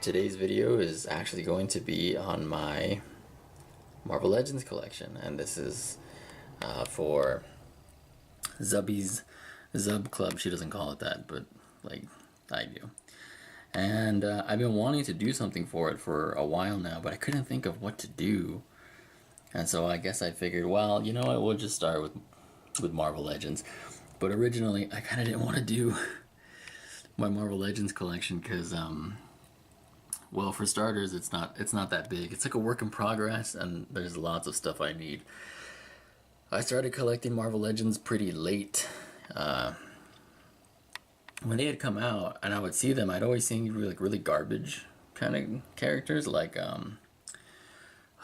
Today's video is actually going to be on my Marvel Legends collection, and this is for Zubbie's Zub Club. She doesn't call it that, but like I do. And I've been wanting to do something for it for a while now, but I couldn't think of what to do. And so I guess I figured, well, you know what, we'll just start with Marvel Legends. But originally, I kind of didn't want to do my Marvel Legends collection because, well, for starters, it's not that big. It's like a work in progress, and there's lots of stuff I need. I started collecting Marvel Legends pretty late. When they had come out, and I would see them, I'd always see really garbage kind of characters, like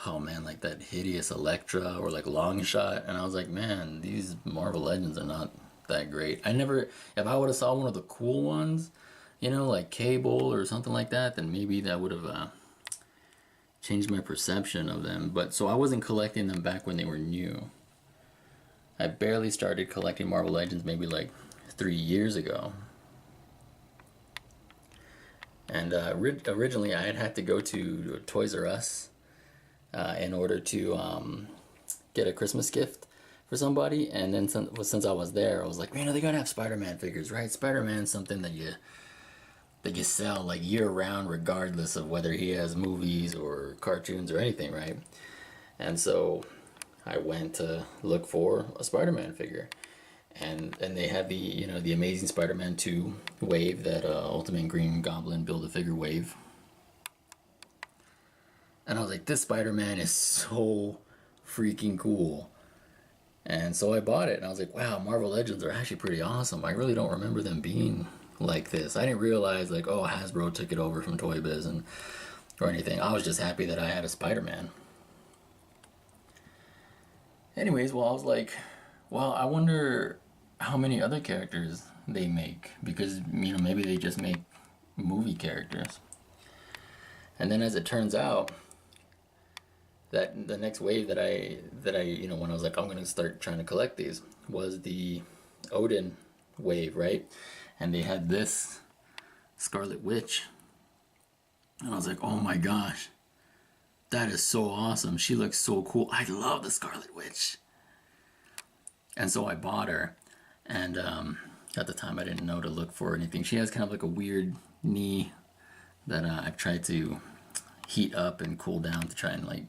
oh man, like that hideous Elektra or like Longshot, and I was like, man, these Marvel Legends are not that great. If I would have saw one of the cool ones, you know, like Cable or something like that, then maybe that would have changed my perception of them. But so I wasn't collecting them back when they were new. I barely started collecting Marvel Legends maybe like 3 years ago. And originally I had to go to Toys R Us in order to get a Christmas gift for somebody. And then since I was there, I was like, man, they gotta have Spider-Man figures, right? Spider-Man's something that you sell like year-round, regardless of whether he has movies or cartoons or anything, right? And so I went to look for a Spider-Man figure. And they had the Amazing Spider-Man 2 wave, that Ultimate Green Goblin Build-A-Figure wave. And I was like, this Spider-Man is so freaking cool. And so I bought it, and I was like, wow, Marvel Legends are actually pretty awesome. I really don't remember them being like this. I didn't realize, like, oh, Hasbro took it over from Toy Biz or anything. I was just happy that I had a Spider-Man. Anyways, well, I was like, well, I wonder how many other characters they make, because, you know, maybe they just make movie characters. And then as it turns out, that the next wave that I when I was like, I'm gonna start trying to collect these, was the Odin wave, right? And they had this Scarlet Witch, and I was like, oh my gosh, that is so awesome. She looks so cool. I love the Scarlet Witch. And so I bought her, and at the time I didn't know to look for anything. She has kind of like a weird knee that I've tried to heat up and cool down to try and like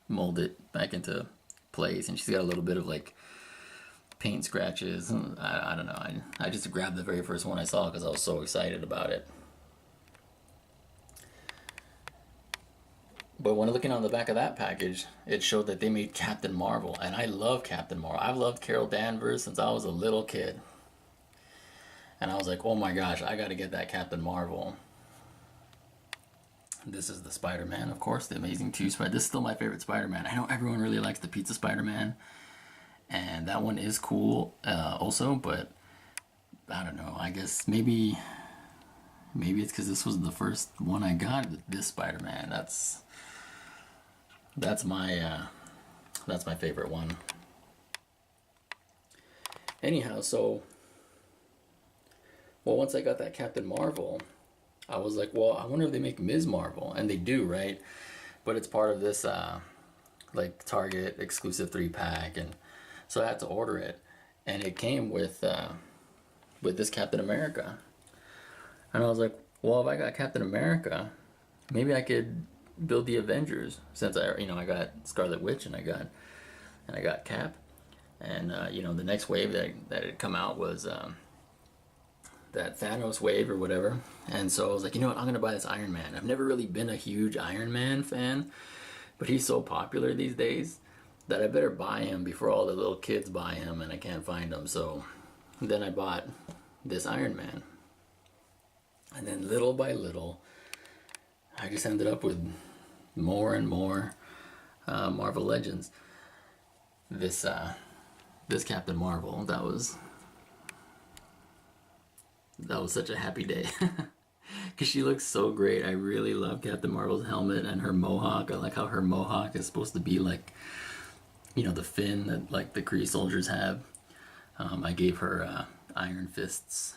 mold it back into place, and she's got a little bit of like paint scratches. I don't know, I just grabbed the very first one I saw because I was so excited about it. But when looking on the back of that package, it showed that they made Captain Marvel, and I love Captain Marvel. I've loved Carol Danvers since I was a little kid. And I was like, oh my gosh, I gotta get that Captain Marvel. This is the Spider-Man, of course, the Amazing 2 Spider. This is still my favorite Spider-Man. I know everyone really likes the Pizza Spider-Man, and that one is cool also, but I don't know, I guess maybe it's because this was the first one I got, this Spider-Man. That's my favorite one. Anyhow, so, well, once I got that Captain Marvel, I was like, well, I wonder if they make Ms. Marvel, and they do, right? But it's part of this like Target exclusive 3-pack, and so I had to order it, and it came with this Captain America. And I was like, well, if I got Captain America, maybe I could build the Avengers, since I got Scarlet Witch and I got Cap, and the next wave that had come out was that Thanos wave or whatever. And so I was like, you know what, I'm gonna buy this Iron Man. I've never really been a huge Iron Man fan, but he's so popular these days that I better buy him before all the little kids buy him and I can't find him. So then I bought this Iron Man. And then little by little, I just ended up with more and more Marvel Legends. This Captain Marvel, that was such a happy day. Because she looks so great. I really love Captain Marvel's helmet and her mohawk. I like how her mohawk is supposed to be like, the fin that like the Kree soldiers have. I gave her Iron Fist's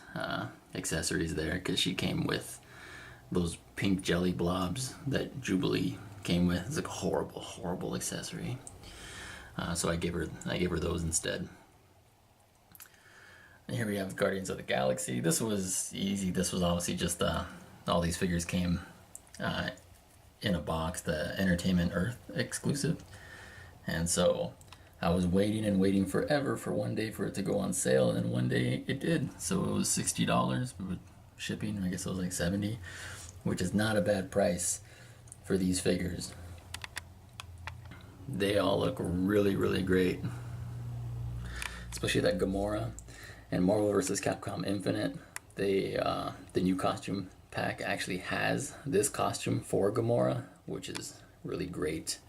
accessories there because she came with those pink jelly blobs that Jubilee came with. It's like a horrible, horrible accessory. So I gave her those instead. And here we have Guardians of the Galaxy. This was easy. This was obviously just all these figures came in a box, the Entertainment Earth exclusive. And so I was waiting and waiting forever for one day for it to go on sale, and then one day it did. So it was $60 with shipping. I guess it was like $70, which is not a bad price for these figures. They all look really, really great, especially that Gamora and Marvel vs. Capcom Infinite. The new costume pack actually has this costume for Gamora, which is really great.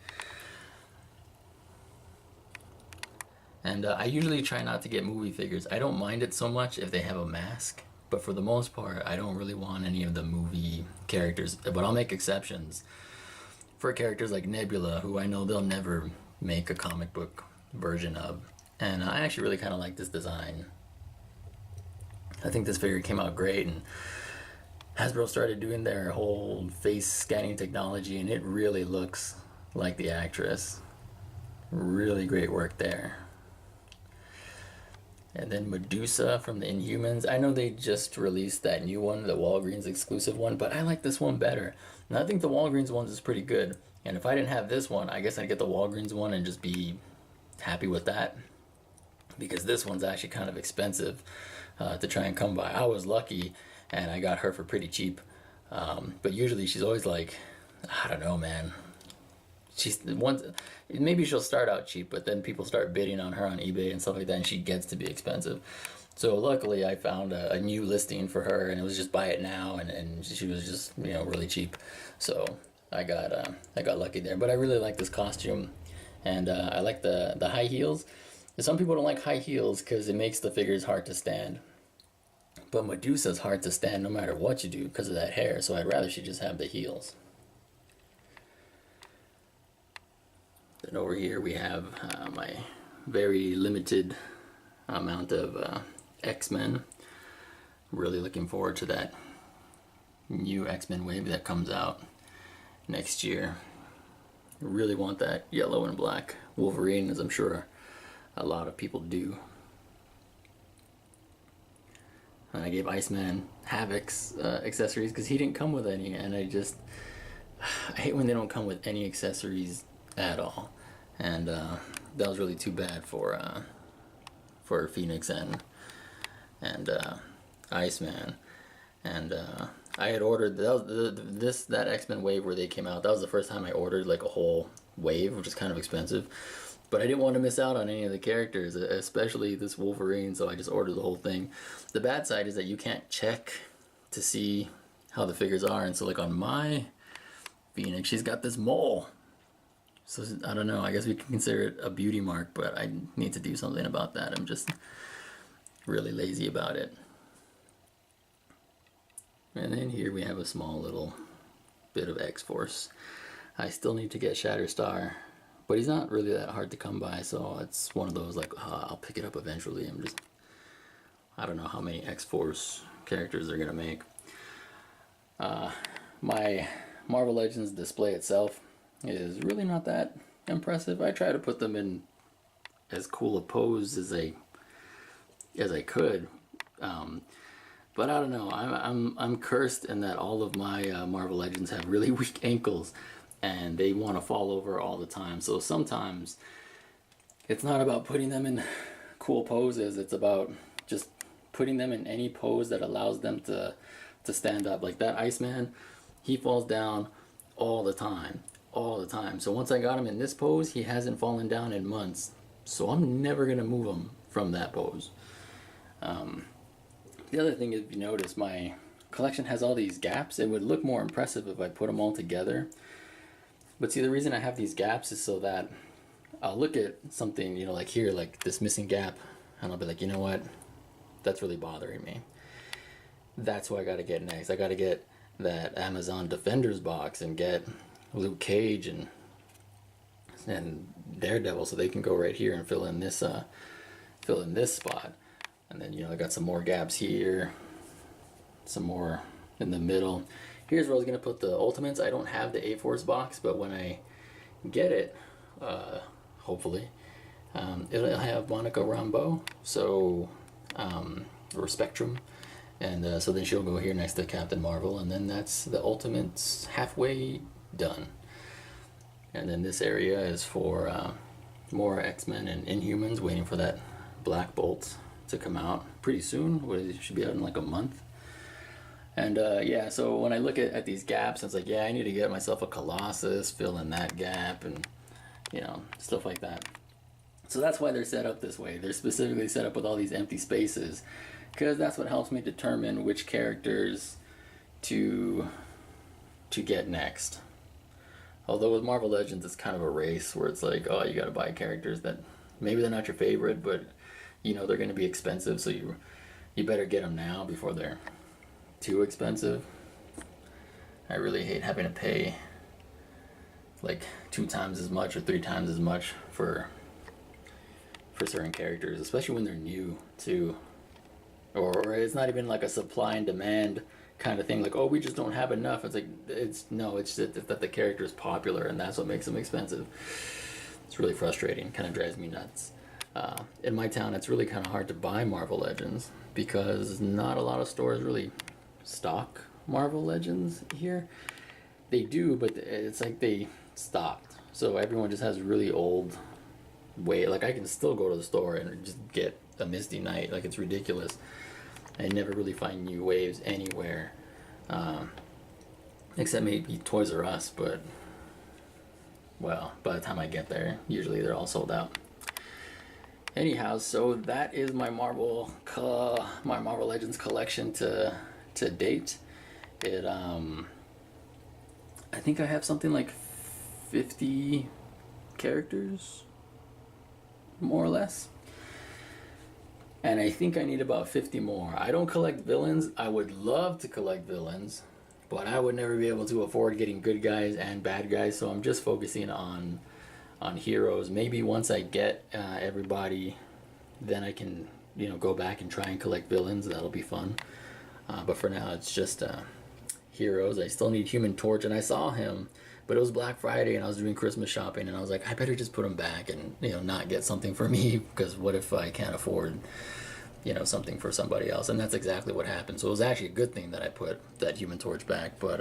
And I usually try not to get movie figures. I don't mind it so much if they have a mask, but for the most part, I don't really want any of the movie characters. But I'll make exceptions for characters like Nebula, who I know they'll never make a comic book version of. And I actually really kind of like this design. I think this figure came out great, and Hasbro started doing their whole face scanning technology, and it really looks like the actress. Really great work there. And then Medusa from the Inhumans. I know they just released that new one, the Walgreens exclusive one, but I like this one better. And I think the Walgreens one is pretty good. And if I didn't have this one, I guess I'd get the Walgreens one and just be happy with that. Because this one's actually kind of expensive to try and come by. I was lucky and I got her for pretty cheap. But usually she's always like, I don't know, man. Maybe she'll start out cheap, but then people start bidding on her on eBay and stuff like that, and she gets to be expensive. So luckily I found a new listing for her, and it was just buy it now, and she was just, you know, really cheap. So I got lucky there. But I really like this costume, and I like the high heels. Some people don't like high heels because it makes the figures hard to stand. But Medusa's hard to stand no matter what you do because of that hair, so I'd rather she just have the heels. Then over here we have my very limited amount of X-Men. Really looking forward to that new X-Men wave that comes out next year. I really want that yellow and black Wolverine, as I'm sure a lot of people do. And I gave Iceman Havoc's accessories because he didn't come with any, and I hate when they don't come with any accessories at all. And that was really too bad for Phoenix and Iceman. And I had ordered that X-Men wave where they came out. That was the first time I ordered like a whole wave, which is kind of expensive. But I didn't want to miss out on any of the characters, especially this Wolverine, so I just ordered the whole thing. The bad side is that you can't check to see how the figures are, and so like on my Phoenix, she's got this mole. So I don't know, I guess we can consider it a beauty mark, but I need to do something about that. I'm just really lazy about it. And then here we have a small little bit of X-Force. I still need to get Shatterstar, but he's not really that hard to come by, so it's one of those like, I'll pick it up eventually. I don't know how many X-Force characters they're gonna make. My Marvel Legends display itself is really not that impressive. I try to put them in as cool a pose as I could, but I don't know. I'm cursed in that all of my Marvel Legends have really weak ankles, and they want to fall over all the time. So sometimes it's not about putting them in cool poses. It's about just putting them in any pose that allows them to stand up. Like that Iceman, he falls down all the time. So once I got him in this pose, he hasn't fallen down in months. So I'm never going to move him from that pose. The other thing is, if you notice, my collection has all these gaps. It would look more impressive if I put them all together. But see, the reason I have these gaps is so that I'll look at something, you know, like here, like this missing gap, and I'll be like, you know what? That's really bothering me. That's what I got to get next. I got to get that Amazon Defenders box and get Luke Cage and Daredevil, so they can go right here and fill in this spot. And then, you know, I got some more gaps here, some more in the middle. Here's where I was going to put the Ultimates. I don't have the A-Force box, but when I get it, hopefully, it'll have Monica Rambeau, so, or Spectrum, and so then she'll go here next to Captain Marvel, and then that's the Ultimates halfway done. And then this area is for more X-Men and Inhumans, waiting for that Black Bolt to come out pretty soon. It should be out in like a month. And yeah, so when I look at these gaps, it's like, yeah, I need to get myself a Colossus, fill in that gap, and, you know, stuff like that. So that's why they're set up this way. They're specifically set up with all these empty spaces, because that's what helps me determine which characters to get next. Although with Marvel Legends, it's kind of a race where it's like, oh, you got to buy characters that maybe they're not your favorite, but you know they're going to be expensive, so you better get them now before they're too expensive. I really hate having to pay like 2 times as much or 3 times as much for certain characters, especially when they're new too, or it's not even like a supply and demand kind of thing, like, oh, we just don't have enough. It's like, it's that the character is popular, and that's what makes them expensive. It's really frustrating, kind of drives me nuts. In my town, it's really kind of hard to buy Marvel Legends because not a lot of stores really stock Marvel Legends here. They do, but it's like they stopped, so everyone just has really old way. Like, I can still go to the store and just get a Misty Knight, like, it's ridiculous. I never really find new waves anywhere, except maybe Toys R Us, but, well, by the time I get there, usually they're all sold out. Anyhow, so that is my Marvel Legends collection to date. It, I think I have something like 50 characters, more or less. And I think I need about 50 more. I don't collect villains. I would love to collect villains, but I would never be able to afford getting good guys and bad guys, so I'm just focusing on heroes. Maybe once I get everybody, then I can, you know, go back and try and collect villains. That'll be fun. But for now, it's just heroes. I still need Human Torch, and I saw him, but it was Black Friday, and I was doing Christmas shopping, and I was like, I better just put him back and, you know, not get something for me, because what if I can't afford, you know, something for somebody else? And that's exactly what happened. So it was actually a good thing that I put that Human Torch back, but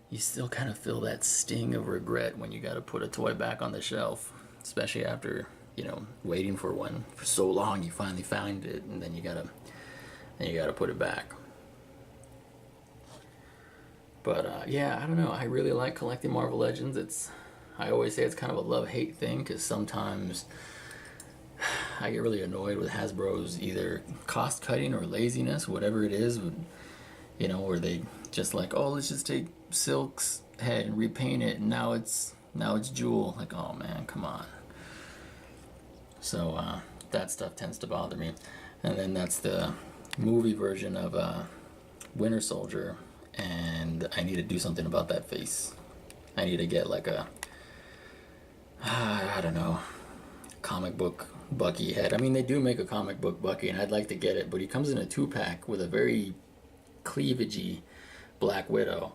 you still kind of feel that sting of regret when you got to put a toy back on the shelf, especially after, you know, waiting for one for so long. You finally found it, and then you gotta put it back. But yeah, I don't know. I really like collecting Marvel Legends. I always say it's kind of a love-hate thing, because sometimes I get really annoyed with Hasbro's either cost-cutting or laziness, whatever it is, you know, where they just like, oh, let's just take Silk's head and repaint it, and now it's Jewel. Like, oh man, come on. So that stuff tends to bother me. And then that's the movie version of Winter Soldier, and I need to do something about that face. I need to get like a, I don't know, comic book Bucky head. I mean, they do make a comic book Bucky, and I'd like to get it, but he comes in a 2-pack with a very cleavagey Black Widow,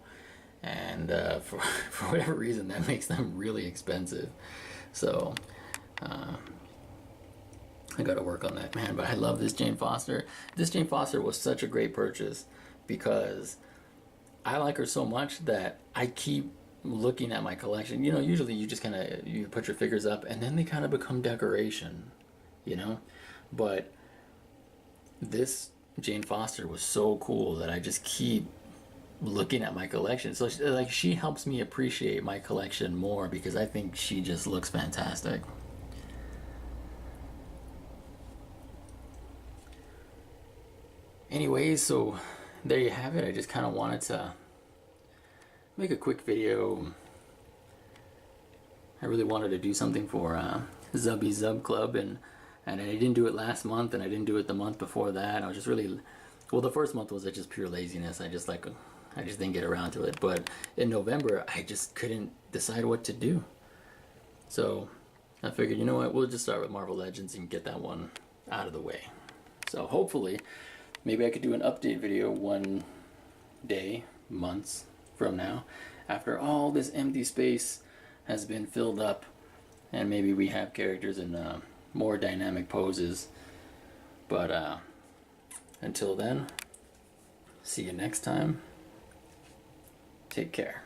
and for whatever reason, that makes them really expensive. So I gotta work on that, man. But I love this Jane Foster. This Jane Foster was such a great purchase, because I like her so much that I keep looking at my collection. You know, usually you just kind of, you put your figures up and then they kind of become decoration, you know? But this Jane Foster was so cool that I just keep looking at my collection. So like, she helps me appreciate my collection more, because I think she just looks fantastic. Anyways, so there you have it. I just kind of wanted to make a quick video. I really wanted to do something for Zubbie Zub Club, and I didn't do it last month, and I didn't do it the month before that. I was just really, well, the first month was just pure laziness. I just didn't get around to it. But in November, I just couldn't decide what to do. So I figured, you know what, we'll just start with Marvel Legends and get that one out of the way. So hopefully, maybe I could do an update video one day months from now, after all this empty space has been filled up, and maybe we have characters in more dynamic poses. But until then, see you next time. Take care.